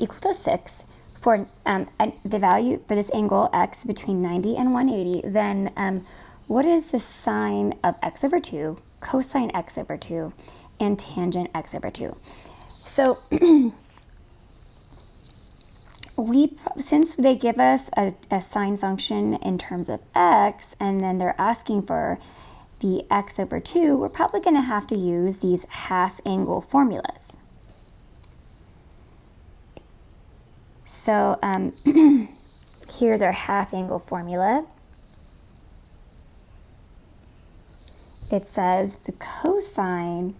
equal to 6 for the value for this angle x between 90 and 180, then what is the sine of x over 2, cosine x over 2, and tangent x over 2? So since they give us a sine function in terms of x, and then they're asking for the x over 2, we're probably going to have to use these half angle formulas. So here's our half angle formula. It says the cosine,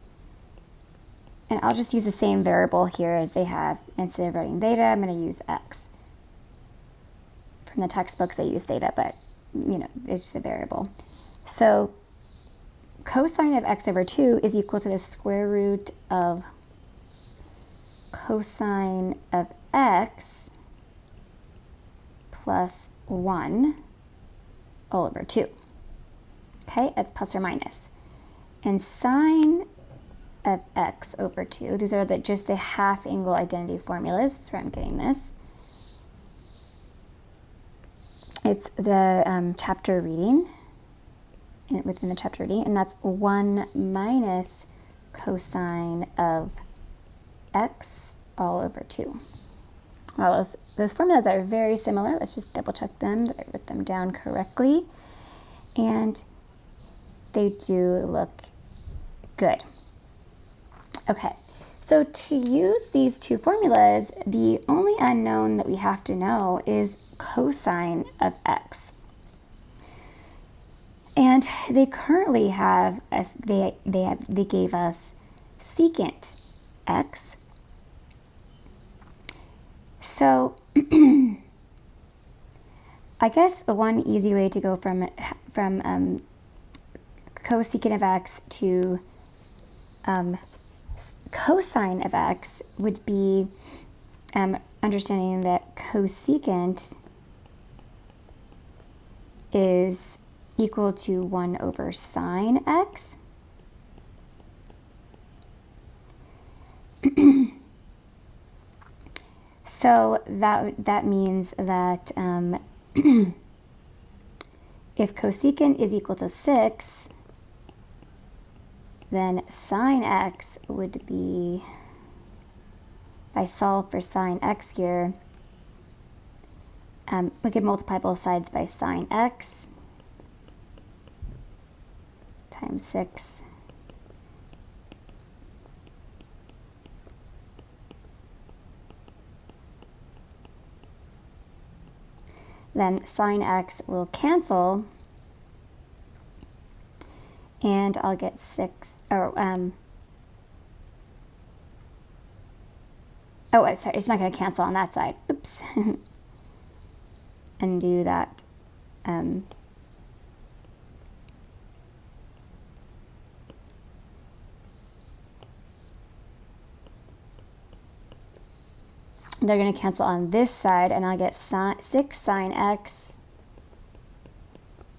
and I'll just use the same variable here as they have. Instead of writing theta, I'm going to use x. From the textbook, they use theta, but you know, it's just a variable. So cosine of x over 2 is equal to the square root of cosine of x plus 1 all over 2. Okay, that's plus or minus. And sine of x over 2, these are just the half angle identity formulas. That's where I'm getting this. It's the chapter reading, within the chapter reading, and that's 1 minus cosine of x all over 2. Well, those formulas are very similar. Let's just double check them, that I wrote them down correctly. And they do look good. Okay, so to use these two formulas, the only unknown that we have to know is cosine of x. And they currently have, they gave us secant x. So I guess one easy way to go from cosecant of x to cosine of x would be understanding that cosecant is equal to 1 over sine x. So that means that if cosecant is equal to 6, then sine x would be, if I solve for sine x here, we could multiply both sides by sine x times 6 then sine x will cancel, and I'll get 6, or oh, I'm sorry, it's not going to cancel on that side. Oops. Undo that. They're going to cancel on this side, and I'll get 6 sine x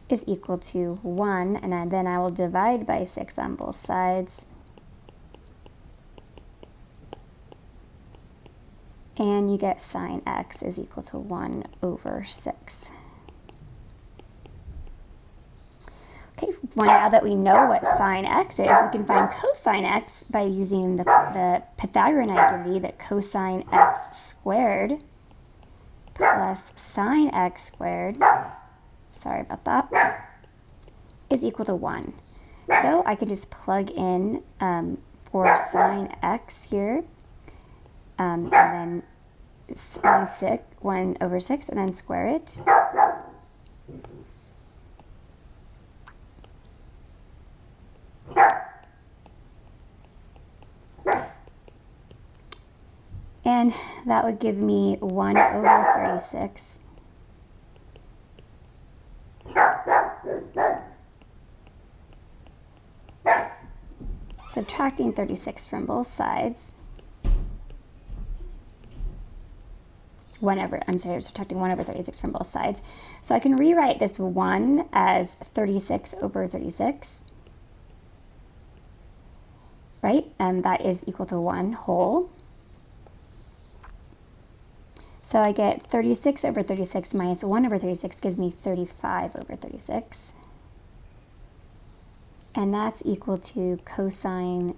is equal to 1, and then I will divide by 6 on both sides. And you get sine x is equal to 1 over 6. Okay, well, now that we know what sine x is, we can find cosine x by using the Pythagorean identity that cosine x squared plus sine x squared, sorry about that, is equal to 1. So I can just plug in for sine x here, and then 1 over 6, and then square it. And that would give me 1 over 36. Subtracting 36 from both sides. Subtracting 1 over 36 from both sides. So I can rewrite this 1 as 36 over 36. Right? And that is equal to 1 whole. So I get 36 over 36 minus 1 over 36 gives me 35 over 36. And that's equal to cosine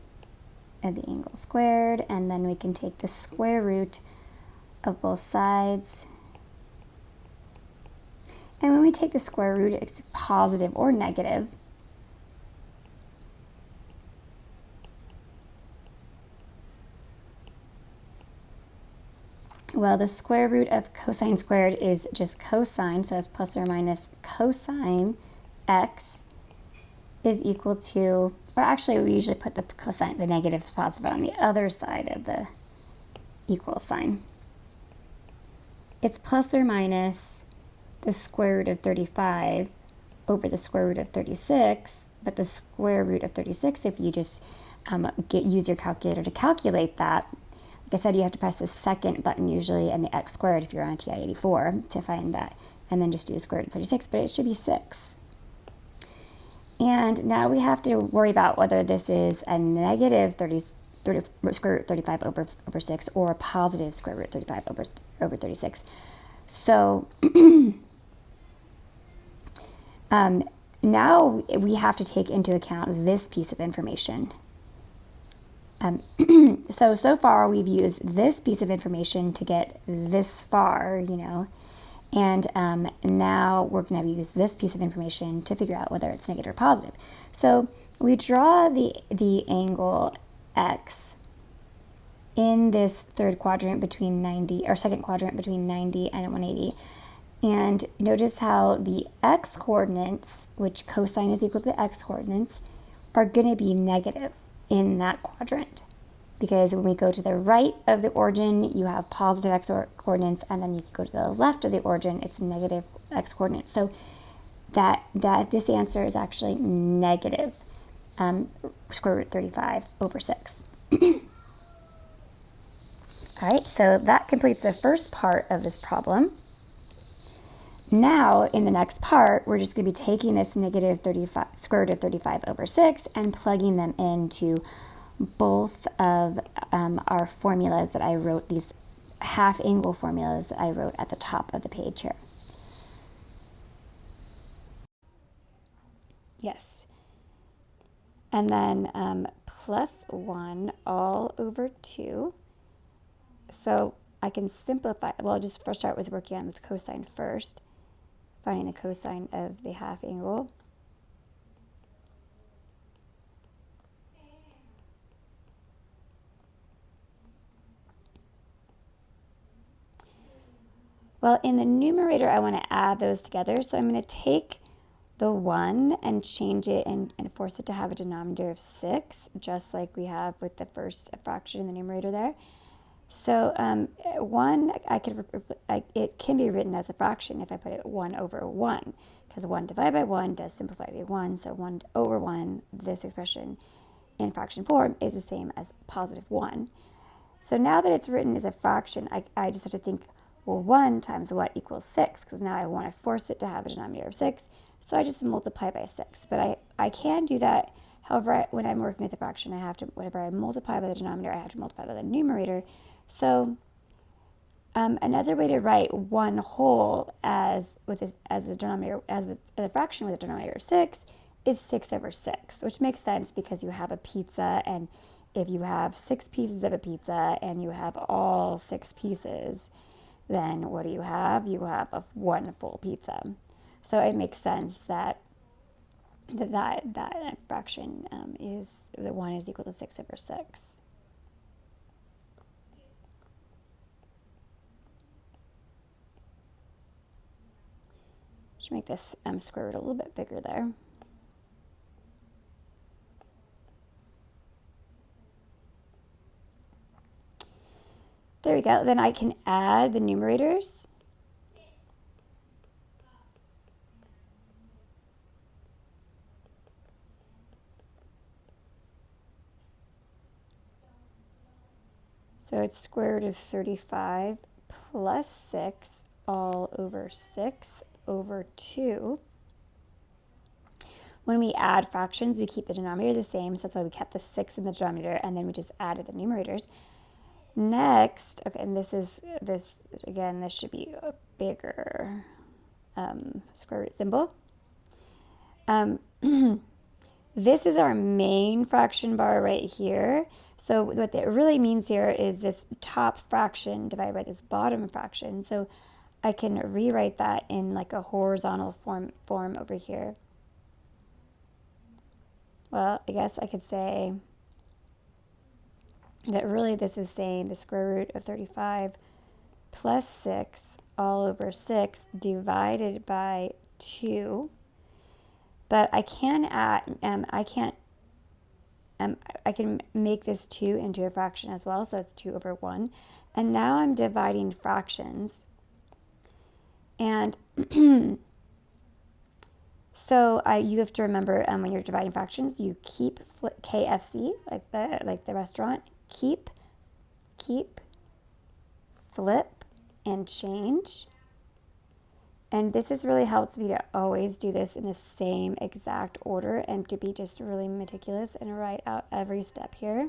of the angle squared. And then we can take the square root of both sides. And when we take the square root, it's positive or negative. Well, the square root of cosine squared is just cosine, so it's plus or minus cosine x is equal to, or actually we usually put the cosine, the negative positive on the other side of the equal sign. It's plus or minus the square root of 35 over the square root of 36, but the square root of 36, if you just use your calculator to calculate that, like I said, you have to press the second button usually and the x squared if you're on a TI-84 to find that, and then just do the square root of 36, but it should be 6. And now we have to worry about whether this is a negative square root 35 over 6 or a positive square root 35 over 36. So now we have to take into account this piece of information. So far we've used this piece of information to get this far, you know, and now we're going to use this piece of information to figure out whether it's negative or positive. So we draw the angle x in this third quadrant between 90, or second quadrant between 90 and 180. And notice how the x coordinates, which cosine is equal to the x coordinates, are going to be negative in that quadrant, because when we go to the right of the origin, you have positive x coordinates, and then you can go to the left of the origin, it's negative x coordinates. So that this answer is actually negative square root 35 over 6. All right, so that completes the first part of this problem. Now, in the next part, we're just going to be taking this negative 35, square root of 35 over 6 and plugging them into both of our formulas that I wrote, these half angle formulas that I wrote at the top of the page here. Yes. And then plus 1 all over 2. So I can simplify, well, I'll just first start with working on the cosine first. Finding the cosine of the half angle. Well, in the numerator, I want to add those together. So I'm going to take the 1 and change it and force it to have a denominator of 6, just like we have with the first fraction in the numerator there. So 1, it can be written as a fraction if I put it 1 over 1, because 1 divided by 1 does simplify to be 1. So 1 over 1, this expression in fraction form is the same as positive 1. So now that it's written as a fraction, I just have to think, well, 1 times what equals 6, because now I want to force it to have a denominator of 6. So I just multiply by 6. But I can do that. However, when I'm working with a fraction, I have to, whenever I multiply by the denominator, I have to multiply by the numerator. So another way to write 1 whole as a denominator, as with a fraction with a denominator of 6, is 6 over 6, which makes sense because you have a pizza, and if you have 6 pieces of a pizza and you have all 6 pieces, then what do you have? You have a 1 full pizza. So it makes sense that that fraction is, the 1 is equal to 6 over 6. Should make this square root a little bit bigger there. There we go. Then I can add the numerators. So it's square root of 35 plus 6 all over 6 over 2. When we add fractions, we keep the denominator the same, so that's why we kept the 6 in the denominator, and then we just added the numerators. Next, okay, and this again, this should be a bigger square root symbol. This is our main fraction bar right here. So what that really means here is this top fraction divided by this bottom fraction. So I can rewrite that in like a horizontal form over here. Well, I guess I could say that really this is saying the square root of 35 plus 6 all over 6 divided by 2. But I can add, I can make this 2 into a fraction as well, so it's 2 over 1. And now I'm dividing fractions. And so you have to remember when you're dividing fractions, you keep KFC, like the restaurant, keep, flip, and change. And this has really helped me to always do this in the same exact order and to be just really meticulous and write out every step here.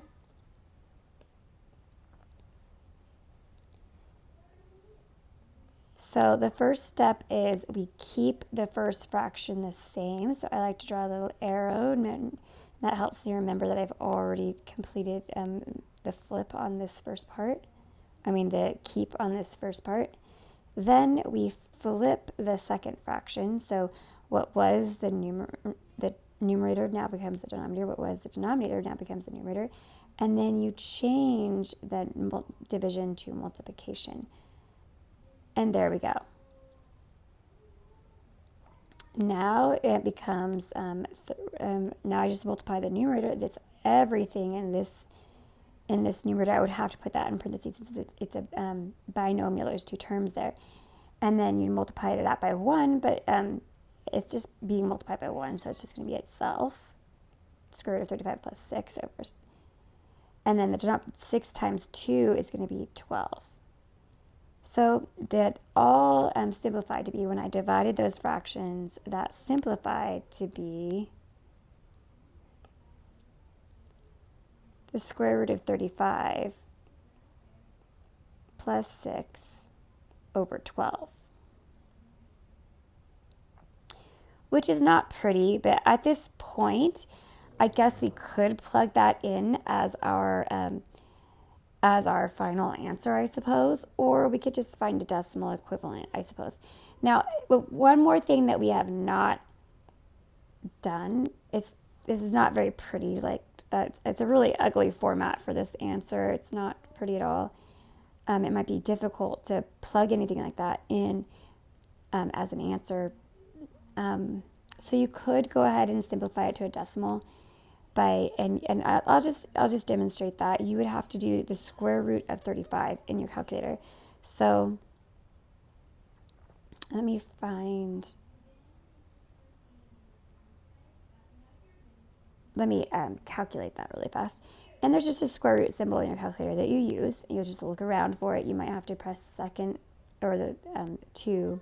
So the first step is we keep the first fraction the same. So I like to draw a little arrow, and that helps me remember that I've already completed the flip on this first part. The keep on this first part. Then we flip the second fraction. So what was the numerator now becomes the denominator. What was the denominator now becomes the numerator. And then you change the division to multiplication. And there we go. Now it becomes, now I just multiply the numerator. That's everything in this numerator. I would have to put that in parentheses since it's a binomial. There's two terms there. And then you multiply that by 1, but it's just being multiplied by 1, so it's just going to be itself. Square root of 35 plus 6 over. And then the 6 times 2 is going to be 12. So that all simplified to be, when I divided those fractions, that simplified to be the square root of 35 plus 6 over 12. Which is not pretty, but at this point, I guess we could plug that in as our final answer, I suppose, or we could just find a decimal equivalent, I suppose. Now, one more thing that we have not done, this is not very pretty, it's a really ugly format for this answer. It's not pretty at all. It might be difficult to plug anything like that in as an answer. So you could go ahead and simplify it to a decimal. And I'll just demonstrate that. You would have to do the square root of 35 in your calculator. So let me calculate that really fast. And there's just a square root symbol in your calculator that you use. You'll just look around for it. You might have to press second or the 2.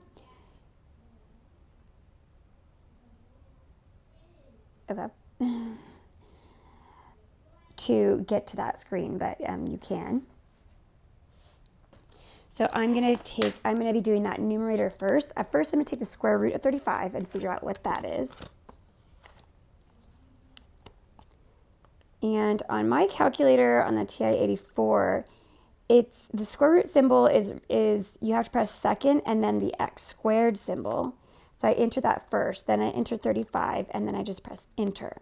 Okay. To get to that screen, but you can. So I'm going to be doing that numerator first. At first, I'm going to take the square root of 35 and figure out what that is. And on my calculator on the TI-84, it's the square root symbol is you have to press second and then the x squared symbol. So I enter that first, then I enter 35, and then I just press enter.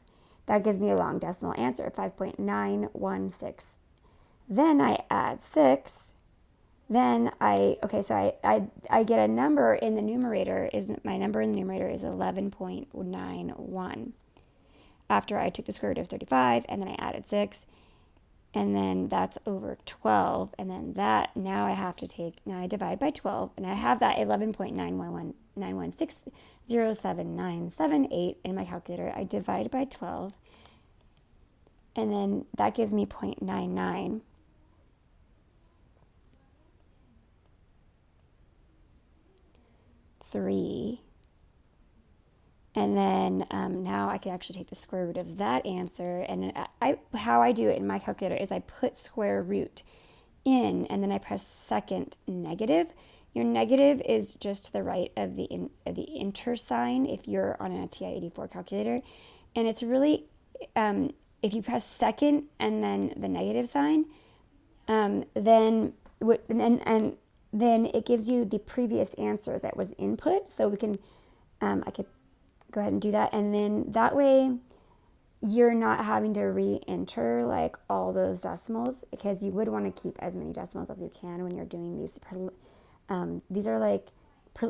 That gives me a long decimal answer, 5.916. Then I add 6. Then I get a number in the numerator. My number in the numerator is 11.91. After I took the square root of 35, and then I added 6, and then that's over 12, and then now I divide by 12, and I have that 11.916079778 in my calculator. I divide by 12, and then that gives me 0.99. And then now I can actually take the square root of that answer. And how I do it in my calculator is I put square root in and then I press second negative, your negative is just to the right of the enter sign if you're on a TI-84 calculator. And it's really, if you press second and then the negative sign, then it gives you the previous answer that was input. So we can, I could go ahead and do that. And then that way you're not having to re-enter like all those decimals, because you would want to keep as many decimals as you can when you're doing these. These are like,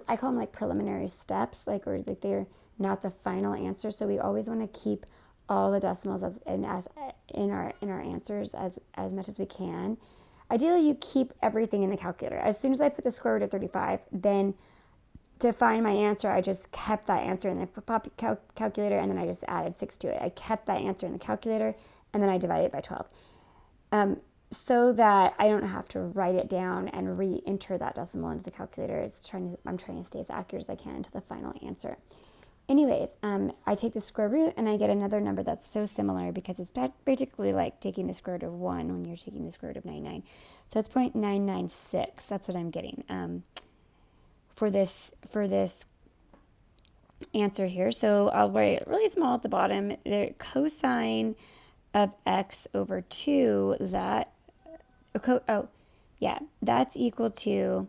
I call them like preliminary steps, like, or like they're not the final answer. So we always want to keep all the decimals as in our answers as much as we can. Ideally, you keep everything in the calculator. As soon as I put the square root of 35, then to find my answer, I just kept that answer in the calculator, and then I just added 6 to it. I kept that answer in the calculator, and then I divided it by 12. So that I don't have to write it down and re-enter that decimal into the calculator. I'm trying to stay as accurate as I can to the final answer. Anyways, I take the square root and I get another number that's so similar, because it's basically like taking the square root of 1 when you're taking the square root of 99. So it's 0.996. That's what I'm getting for this answer here. So I'll write really small at the bottom. The cosine of x over 2, that's equal to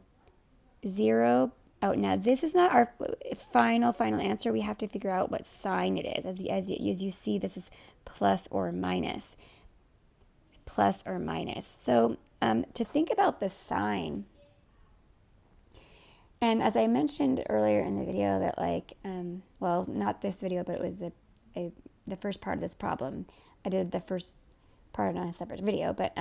0. Oh, now this is not our final answer. We have to figure out what sign it is. As you see, this is plus or minus. Plus or minus. So to think about the sign, and as I mentioned earlier in the video that well, not this video, but it was the first part of this problem. I did the first part on a separate video, but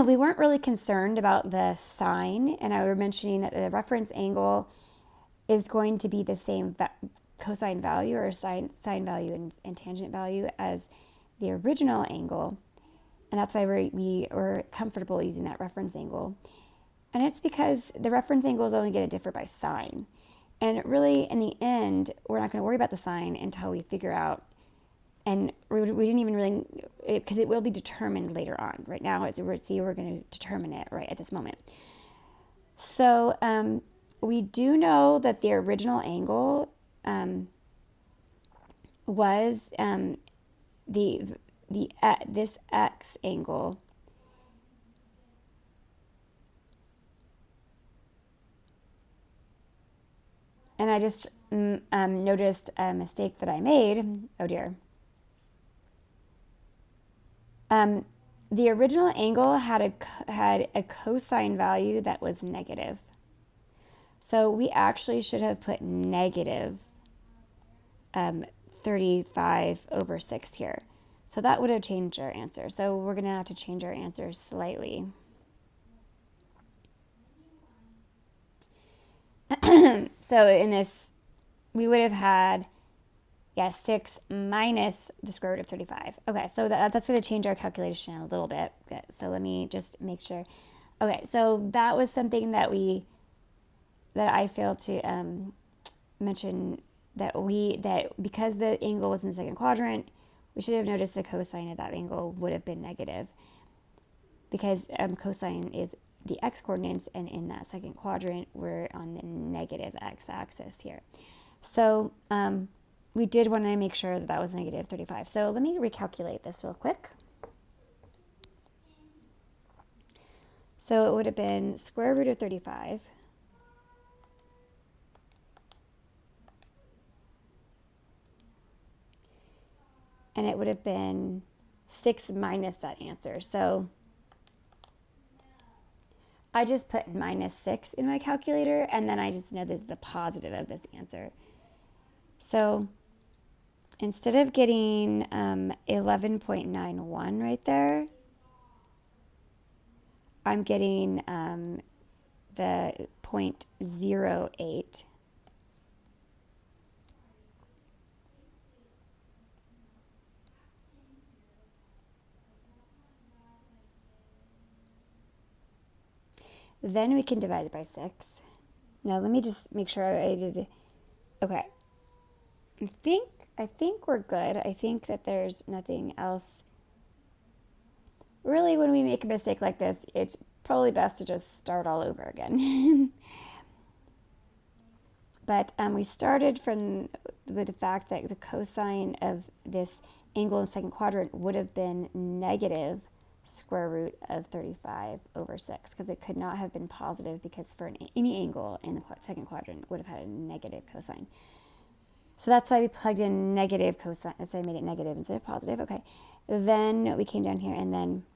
we weren't really concerned about the sign, and I were mentioning that the reference angle is going to be the same cosine value or sine value and tangent value as the original angle, and that's why we were comfortable using that reference angle. And it's because the reference angle is only going to differ by sign, and really in the end we're not going to worry about the sign until we figure out. And we didn't even really, because it will be determined later on. Right now, as we're going to determine it right at this moment. So we do know that the original angle was this x angle. And I just noticed a mistake that I made. Oh dear. The original angle had a cosine value that was negative. So we actually should have put negative 35 over 6 here. So that would have changed our answer. So we're going to have to change our answer slightly. So in this, we would have had 6 minus the square root of 35. Okay, so that's going to change our calculation a little bit. Good. So let me just make sure. Okay, so that was something that I failed to mention, that because the angle was in the second quadrant, we should have noticed the cosine of that angle would have been negative, because cosine is the x-coordinates, and in that second quadrant, we're on the negative x-axis here. So we did want to make sure that was negative 35. So let me recalculate this real quick. So it would have been square root of 35 and it would have been 6 minus that answer. So I just put minus 6 in my calculator, and then I just know this is the positive of this answer. So instead of getting 11.91 right there, I'm getting the 0.08. Then we can divide it by 6. Now let me just make sure I did. Okay. I think we're good. I think that there's nothing else really when we make a mistake like this, it's probably best to just start all over again. But we started with the fact that the cosine of this angle in the second quadrant would have been negative square root of 35 over 6, because it could not have been positive, because for any angle in the second quadrant would have had a negative cosine. So that's why we plugged in negative cosine, so I made it negative instead of positive. Okay, then we came down here and then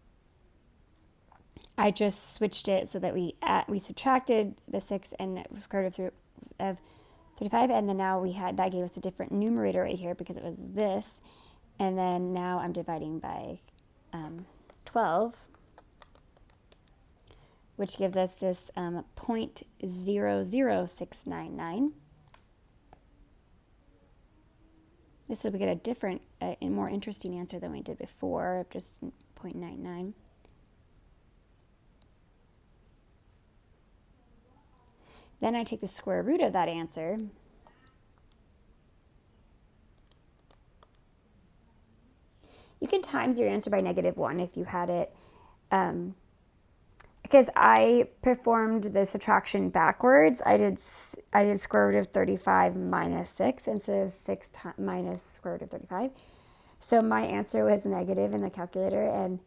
I just switched it so that we subtracted the 6 and square root of 35, and then now that gave us a different numerator right here because it was this, and then now I'm dividing by 12, which gives us this 0.00699. This will get a different and more interesting answer than we did before, just 0.99. Then I take the square root of that answer. You can times your answer by -1 if you had it, because I performed the subtraction backwards. I did square root of 35 minus 6 instead of 6 minus square root of 35. So my answer was negative in the calculator, and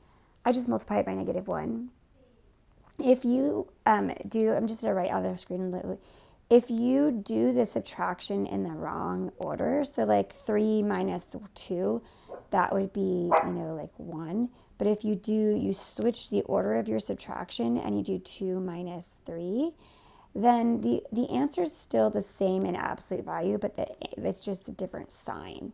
I just multiply it by -1. If you I'm just going to write on the screen, if you do the subtraction in the wrong order, so like 3 minus 2, that would be, like 1. But if you switch the order of your subtraction and you do 2 minus 3, then the answer is still the same in absolute value, but it's just a different sign.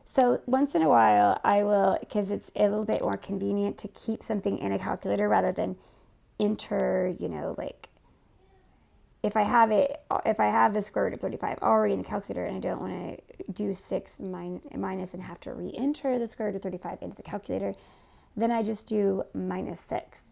So once in a while, I will, because it's a little bit more convenient to keep something in a calculator rather than enter, like if I have the square root of 35 already in the calculator and I don't want to do 6 minus and have to re-enter the square root of 35 into the calculator, then I just do -6.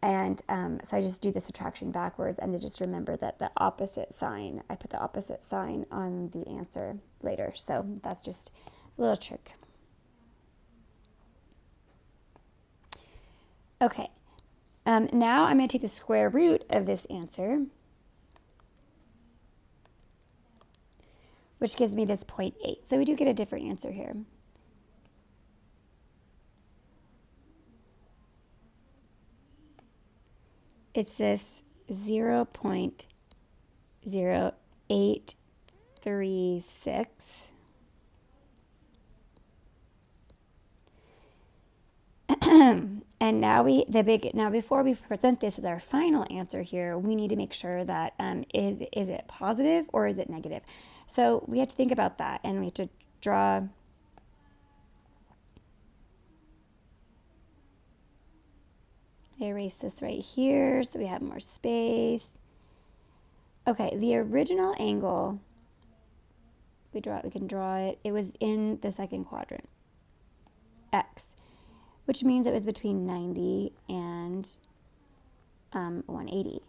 And so I just do the subtraction backwards, and then just remember that the opposite sign, I put the opposite sign on the answer later. So that's just a little trick. Okay. Now I'm going to take the square root of this answer, which gives me this 0.8. So we do get a different answer here. It's this 0.0836. And now before we present this as our final answer here, we need to make sure that is it positive or is it negative? So we have to think about that, and we have to draw erase this right here so we have more space. Okay, the original angle, we can draw it. It was in the second quadrant, X, which means it was between 90 and 180.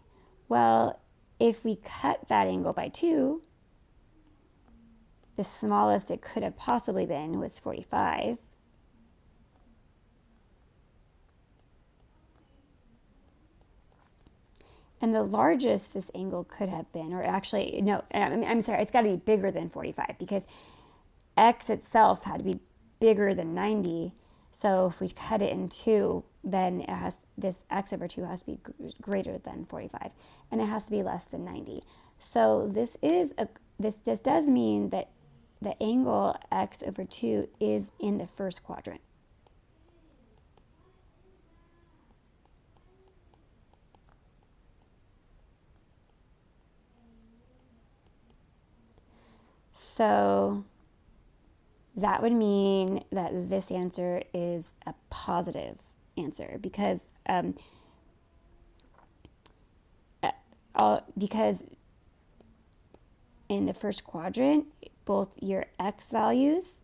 Well, if we cut that angle by 2, the smallest it could have possibly been was 45. And the largest this angle could have been, or actually, no, I'm sorry, it's got to be bigger than 45, because X itself had to be bigger than 90. So if we cut it in 2, then this X over 2 has to be greater than 45, and it has to be less than 90. So this does mean that the angle X over 2 is in the first quadrant. So that would mean that this answer is a positive answer, because in the first quadrant, both your X values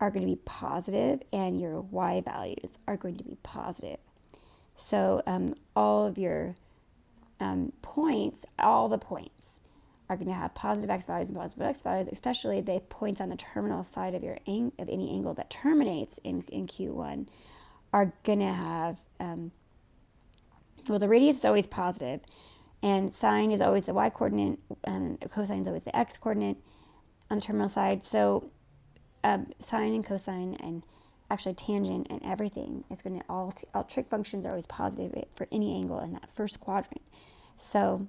are going to be positive and your Y values are going to be positive. So all of your points, all the points are going to have positive X values and positive X values, especially the points on the terminal side of any angle that terminates in Q1 are going to have, well, the radius is always positive, and sine is always the y-coordinate, and cosine is always the x-coordinate on the terminal side. So sine and cosine and actually tangent and everything is going to all trig functions are always positive for any angle in that first quadrant. So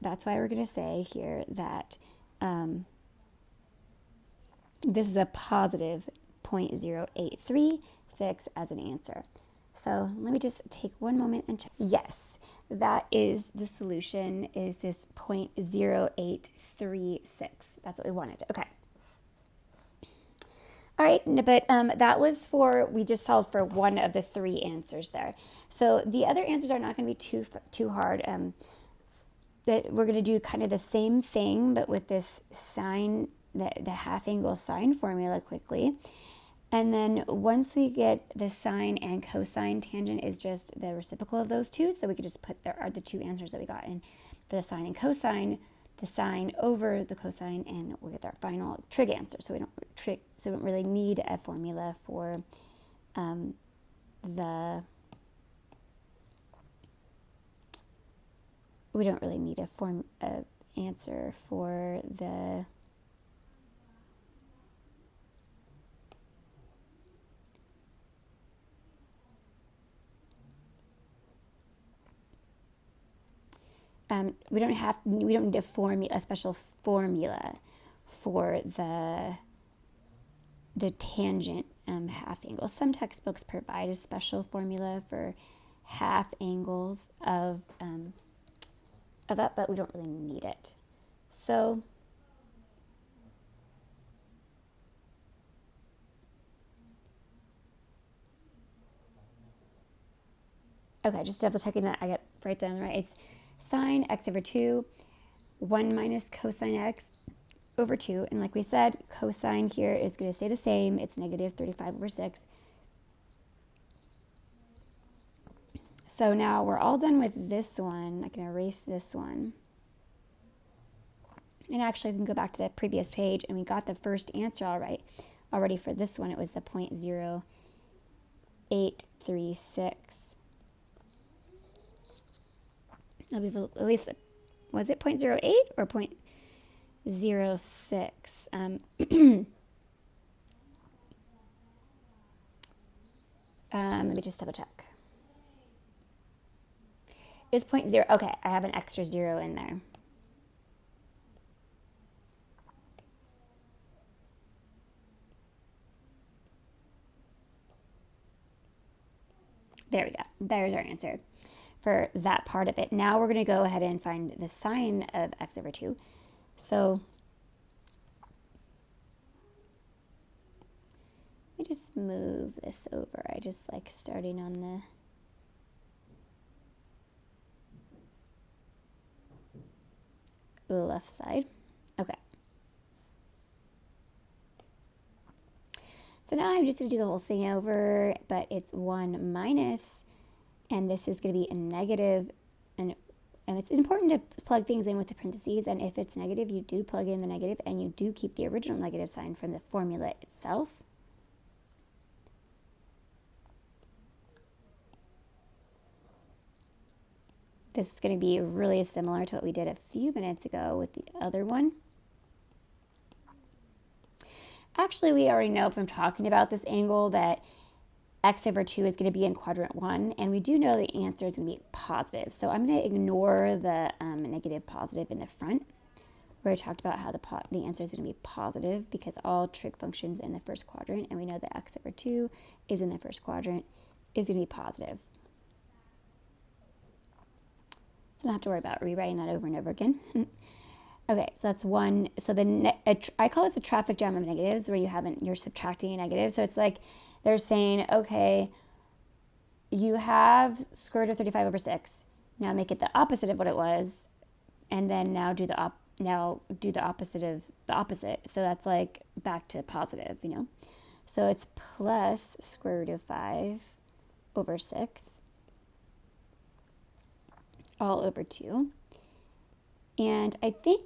that's why we're going to say here that this is a positive 0.0836 as an answer. So let me just take one moment and check. Yes, that is the solution, is this 0.0836. That's what we wanted. Okay. All right, but that was for, we just solved for one of the three answers there. So the other answers are not going to be too hard. That we're going to do kind of the same thing, but with this sine, the half angle sine formula quickly. And then once we get the sine and cosine, tangent is just the reciprocal of those two. So we could just put, there are the two answers that we got in the sine and cosine, the sine over the cosine, and we'll get our final trig answer. So we don't really need a formula for we don't really need a answer for the we don't need a special formula for the tangent half angle. Some textbooks provide a special formula for half angles of that, but we don't really need it. So okay, just double checking that I got right down right. It's sine x over 2, 1 minus cosine x over 2. And like we said, cosine here is going to stay the same. It's negative 35 over 6. So now we're all done with this one. I can erase this one. And actually, we can go back to the previous page, and we got the first answer already for this one. It was the 0.0836. I believe at least, was it 0.08 or 0.06? Let me just double check. It was 0.0. Okay, I have an extra 0 in there. There we go. There's our answer for that part of it. Now we're going to go ahead and find the sine of x over 2. So let me just move this over. I just like starting on the left side. Okay. So now I'm just going to do the whole thing over, but it's 1 minus, and this is going to be a negative, and it's important to plug things in with the parentheses, and if it's negative, you do plug in the negative, and you do keep the original negative sign from the formula itself. This is going to be really similar to what we did a few minutes ago with the other one. Actually, we already know from talking about this angle that x over 2 is going to be in quadrant 1, and we do know the answer is going to be positive. So I'm going to ignore the negative positive in the front, where I talked about how the answer is going to be positive because all trig functions in the first quadrant, and we know that x over 2 is in the first quadrant, is going to be positive. So I don't have to worry about rewriting that over and over again. Okay, so that's one. So I call this a traffic jam of negatives, where you're subtracting a negative. So it's like they're saying, okay, you have square root of 35 over 6. Now make it the opposite of what it was, and then now do the opposite of the opposite. So that's like back to positive, you know. So it's plus square root of 5 over 6 all over 2. And I think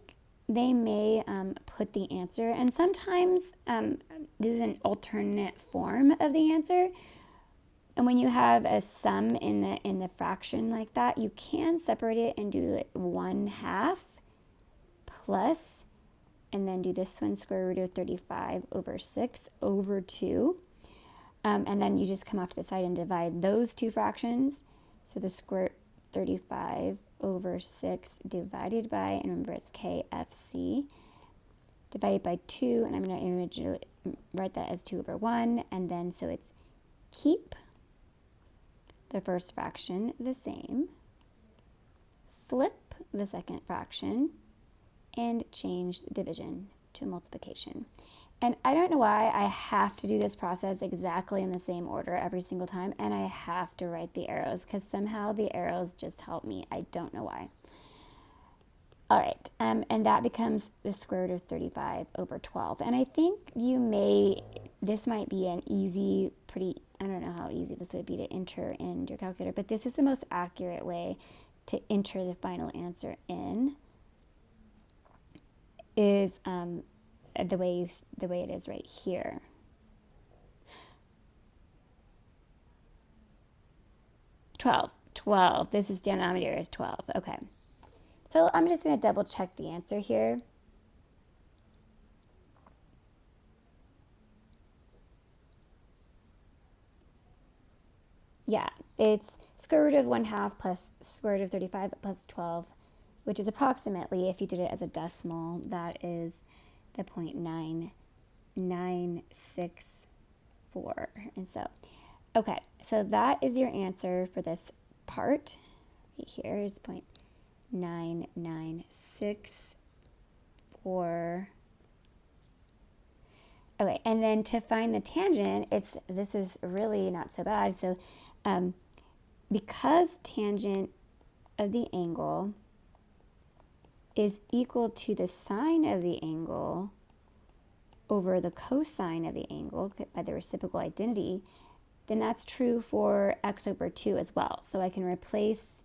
they may put the answer, and sometimes this is an alternate form of the answer, And when you have a sum in the fraction like that, you can separate it and do it 1/2 plus, and then do this one, square root of 35 over 6 over 2. And then you just come off to the side and divide those two fractions. So the square 35 over 6 divided by, and remember it's KFC, divided by 2, and I'm going to originally write that as 2 over 1, and then so it's keep the first fraction the same, flip the second fraction, and change the division to multiplication. And I don't know why I have to do this process exactly in the same order every single time, and I have to write the arrows because somehow the arrows just help me. I don't know why. All right, and that becomes the square root of 35 over 12. And I think this might be an easy, I don't know how easy this would be to enter in your calculator, but this is the most accurate way to enter the final answer in, is the way it is right here. Twelve. This is denominator is 12. Okay. So I'm just going to double check the answer here. Yeah, it's square root of 1/2 plus square root of 35 plus 12, which is approximately, if you did it as a decimal, that is the 0.9964. And so, okay, so that is your answer for this part. Right here is 0.9964. Okay, and then to find the tangent, this is really not so bad. So because tangent of the angle is equal to the sine of the angle over the cosine of the angle by the reciprocal identity, then that's true for x over 2 as well. So I can replace,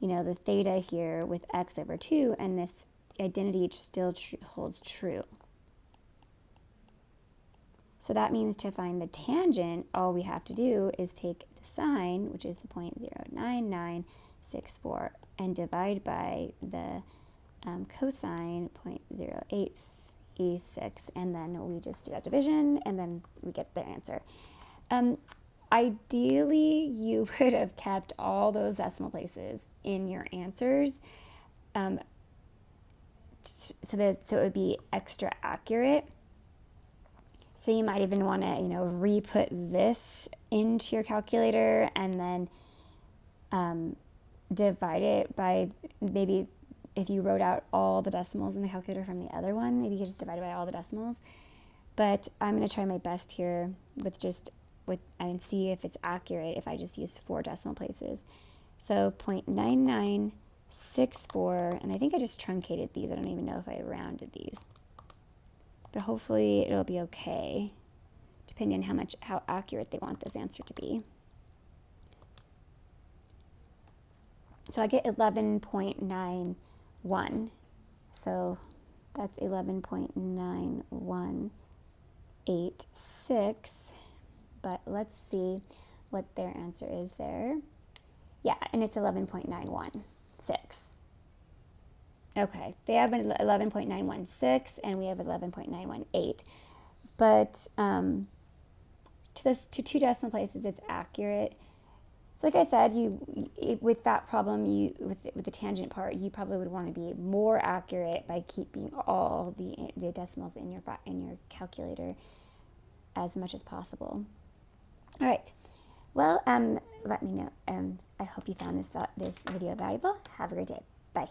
the theta here with x over 2, and this identity still holds true. So that means to find the tangent, all we have to do is take the sine, which is the 0.09964, and divide by the cosine 0.0836, and then we just do that division, and then we get the answer. Ideally, you would have kept all those decimal places in your answers, so it would be extra accurate. So you might even want to, re-put this into your calculator and then divide it by, maybe if you wrote out all the decimals in the calculator from the other one, maybe you could just divide it by all the decimals. But I'm going to try my best here and see if it's accurate if I just use 4 decimal places. So 0.9964, and I think I just truncated these. I don't even know if I rounded these. But hopefully it'll be okay, depending on how accurate they want this answer to be. So I get 11.91. So that's 11.9186. But let's see what their answer is there. Yeah, and it's 11.916. Okay, they have an 11.916 and we have 11.918. But to 2 decimal places, it's accurate. So like I said, with that problem, with the tangent part, you probably would want to be more accurate by keeping all the decimals in your calculator as much as possible. All right. Well, let me know. I hope you found this video valuable. Have a great day. Bye.